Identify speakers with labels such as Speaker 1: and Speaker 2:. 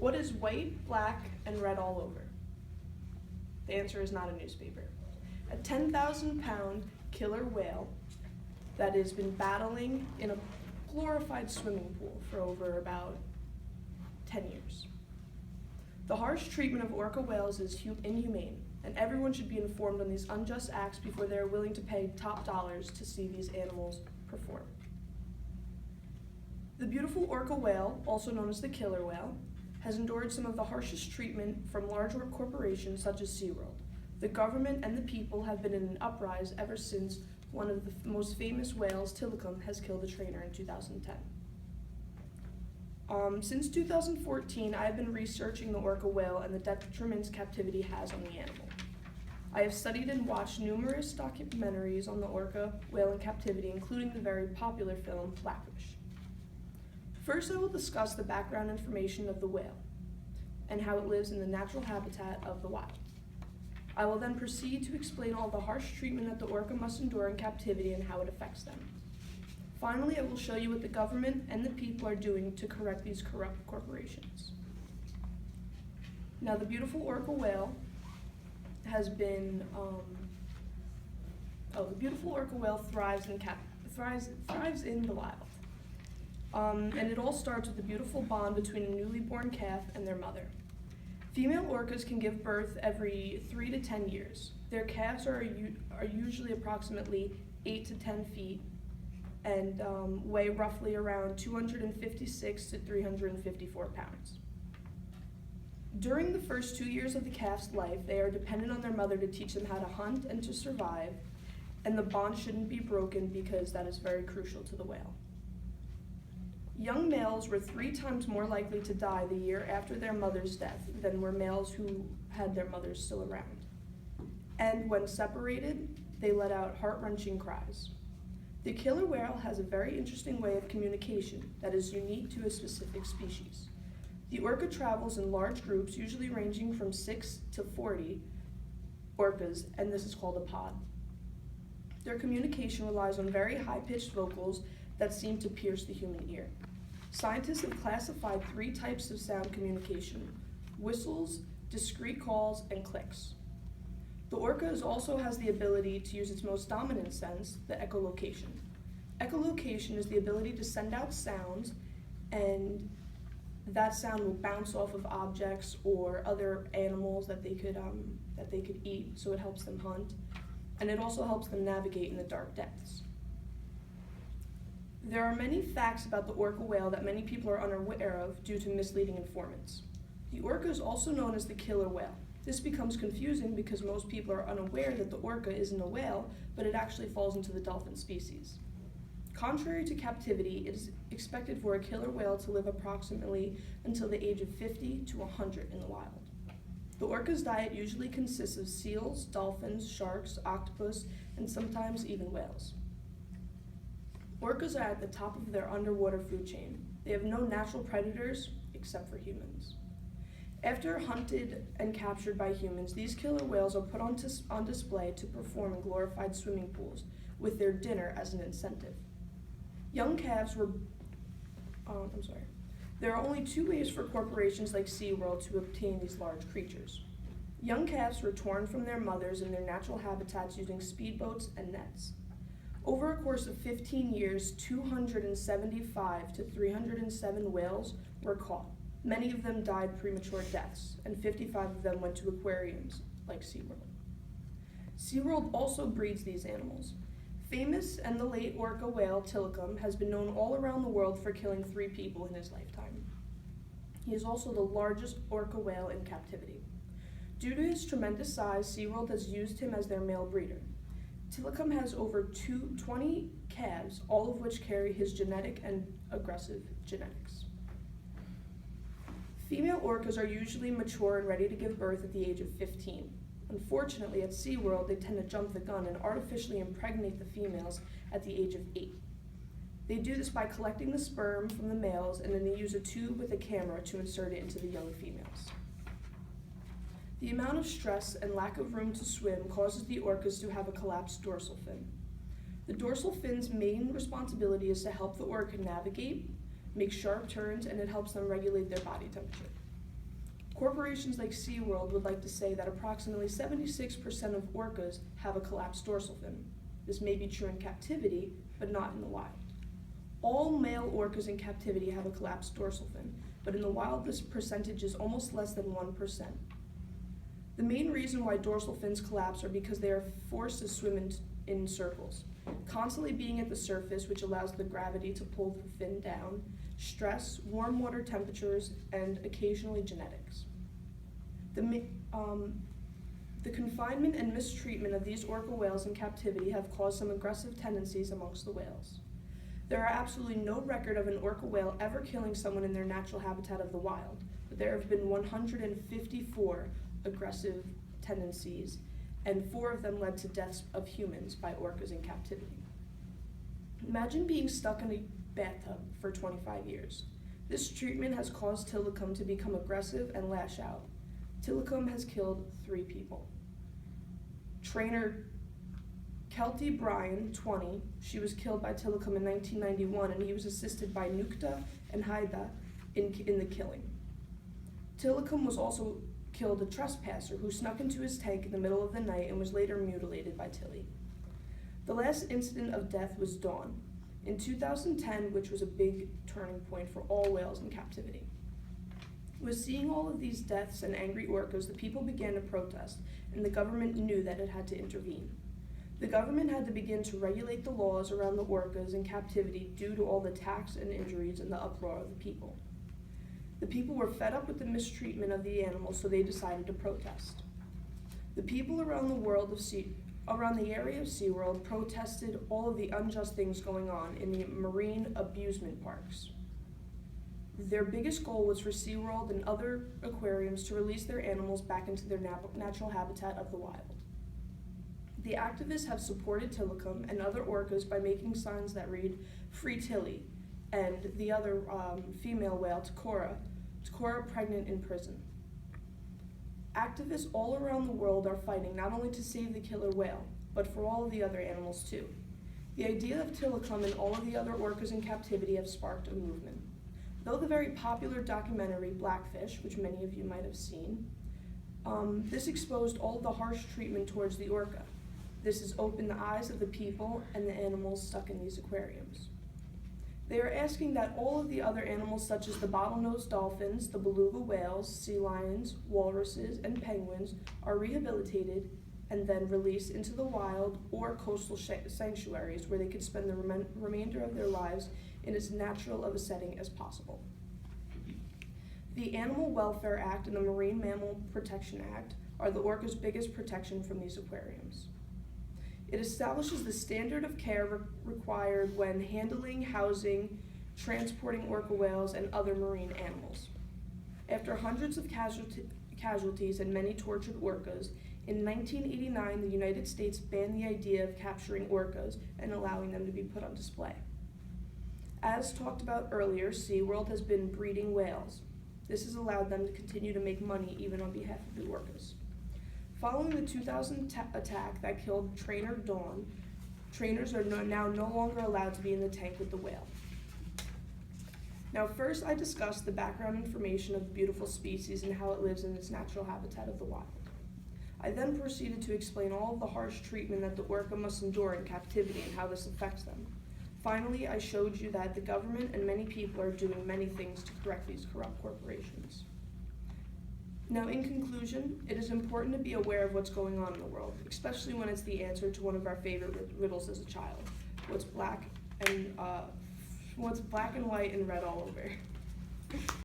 Speaker 1: What is white, black, and red all over? The answer is not a newspaper. A 10,000-pound killer whale that has been battling in a glorified swimming pool for over about 10 years. The harsh treatment of orca whales is inhumane, and everyone should be informed on these unjust acts before they are willing to pay top dollars to see these animals perform. The beautiful orca whale, also known as the killer whale, has endured some of the harshest treatment from large corporations such as SeaWorld. The government and the people have been in an uprising ever since one of the most famous whales, Tilikum, has killed a trainer in 2010. Since 2014, I have been researching the orca whale and the detriments captivity has on the animal. I have studied and watched numerous documentaries on the orca whale in captivity, including the very popular film Blackfish. First, I will discuss the background information of the whale and how it lives in the natural habitat of the wild. I will then proceed to explain all the harsh treatment that the orca must endure in captivity and how it affects them. Finally, I will show you what the government and the people are doing to correct these corrupt corporations. Now, the beautiful orca whale has been, the beautiful orca whale thrives in the wild. And it all starts with the beautiful bond between a newly born calf and their mother. Female orcas can give birth every 3 to 10 years. Their calves are usually approximately 8 to 10 feet and weigh roughly around 256 to 354 pounds. During the first 2 years of the calf's life, they are dependent on their mother to teach them how to hunt and to survive, and the bond shouldn't be broken because that is very crucial to the whale. Young males were 3 times more likely to die the year after their mother's death than were males who had their mothers still around. And when separated, they let out heart-wrenching cries. The killer whale has a very interesting way of communication that is unique to a specific species. The orca travels in large groups, usually ranging from 6 to 40 orcas, and this is called a pod. Their communication relies on very high-pitched vocals that seem to pierce the human ear. Scientists have classified 3 types of sound communication: whistles, discrete calls, and clicks. The orca also has the ability to use its most dominant sense, the echolocation. Echolocation is the ability to send out sounds, and that sound will bounce off of objects or other animals that they could eat, so it helps them hunt, and it also helps them navigate in the dark depths. There are many facts about the orca whale that many people are unaware of due to misleading informants. The orca is also known as the killer whale. This becomes confusing because most people are unaware that the orca isn't a whale, but it actually falls into the dolphin species. Contrary to captivity, it is expected for a killer whale to live approximately until the age of 50 to 100 in the wild. The orca's diet usually consists of seals, dolphins, sharks, octopus, and sometimes even whales. Orcas are at the top of their underwater food chain. They have no natural predators except for humans. After hunted and captured by humans, these killer whales are put on display to perform in glorified swimming pools with their dinner as an incentive. Young calves were, There are only 2 ways for corporations like SeaWorld to obtain these large creatures. Young calves were torn from their mothers in their natural habitats using speedboats and nets. Over a course of 15 years, 275 to 307 whales were caught. Many of them died premature deaths, and 55 of them went to aquariums like SeaWorld. SeaWorld also breeds these animals. Famous and the late orca whale Tilikum has been known all around the world for killing 3 people in his lifetime. He is also the largest orca whale in captivity. Due to his tremendous size, SeaWorld has used him as their male breeder. Tilikum has over 20 calves, all of which carry his genetic and aggressive genetics. Female orcas are usually mature and ready to give birth at the age of 15. Unfortunately, at SeaWorld, they tend to jump the gun and artificially impregnate the females at the age of 8. They do this by collecting the sperm from the males, and then they use a tube with a camera to insert it into the young females. The amount of stress and lack of room to swim causes the orcas to have a collapsed dorsal fin. The dorsal fin's main responsibility is to help the orca navigate, make sharp turns, and it helps them regulate their body temperature. Corporations like SeaWorld would like to say that approximately 76% of orcas have a collapsed dorsal fin. This may be true in captivity, but not in the wild. All male orcas in captivity have a collapsed dorsal fin, but in the wild this percentage is almost less than 1%. The main reason why dorsal fins collapse are because they are forced to swim in circles, constantly being at the surface, which allows the gravity to pull the fin down, stress, warm water temperatures, and occasionally genetics. The confinement and mistreatment of these orca whales in captivity have caused some aggressive tendencies amongst the whales. There are absolutely no record of an orca whale ever killing someone in their natural habitat of the wild, but there have been 154 aggressive tendencies, and 4 of them led to deaths of humans by orcas in captivity. Imagine being stuck in a bathtub for 25 years. This treatment has caused Tilikum to become aggressive and lash out. Tilikum has killed 3 people. Trainer Kelty Bryan, 20, she was killed by Tilikum in 1991, and he was assisted by Nukta and Haida in the killing. Tilikum was also killed a trespasser who snuck into his tank in the middle of the night and was later mutilated by Tilly. The last incident of death was Dawn in 2010, which was a big turning point for all whales in captivity. With seeing all of these deaths and angry orcas, the people began to protest, and the government knew that it had to intervene. The government had to begin to regulate the laws around the orcas in captivity due to all the attacks and injuries and the uproar of the people. The people were fed up with the mistreatment of the animals, so they decided to protest. The people around the area of SeaWorld protested all of the unjust things going on in the marine abusement parks. Their biggest goal was for SeaWorld and other aquariums to release their animals back into their natural habitat of the wild. The activists have supported Tilikum and other orcas by making signs that read "Free Tilly" and the other female whale, Takora pregnant in prison. Activists all around the world are fighting not only to save the killer whale, but for all of the other animals too. The idea of Tilikum and all of the other orcas in captivity have sparked a movement. Though the very popular documentary Blackfish, which many of you might have seen, this exposed all of the harsh treatment towards the orca. This has opened the eyes of the people and the animals stuck in these aquariums. They are asking that all of the other animals, such as the bottlenose dolphins, the beluga whales, sea lions, walruses, and penguins, are rehabilitated and then released into the wild or coastal sanctuaries where they could spend the remainder of their lives in as natural of a setting as possible. The Animal Welfare Act and the Marine Mammal Protection Act are the orca's biggest protection from these aquariums. It establishes the standard of care required when handling, housing, transporting orca whales and other marine animals. After hundreds of casualties and many tortured orcas, in 1989 the United States banned the idea of capturing orcas and allowing them to be put on display. As talked about earlier, SeaWorld has been breeding whales. This has allowed them to continue to make money even on behalf of the orcas. Following the 2000 attack that killed trainer Dawn, trainers are now no longer allowed to be in the tank with the whale. Now first I discussed the background information of the beautiful species and how it lives in its natural habitat of the wild. I then proceeded to explain all of the harsh treatment that the orca must endure in captivity and how this affects them. Finally, I showed you that the government and many people are doing many things to correct these corrupt corporations. Now, in conclusion, it is important to be aware of what's going on in the world, especially when it's the answer to one of our favorite riddles as a child: what's black and white and red all over.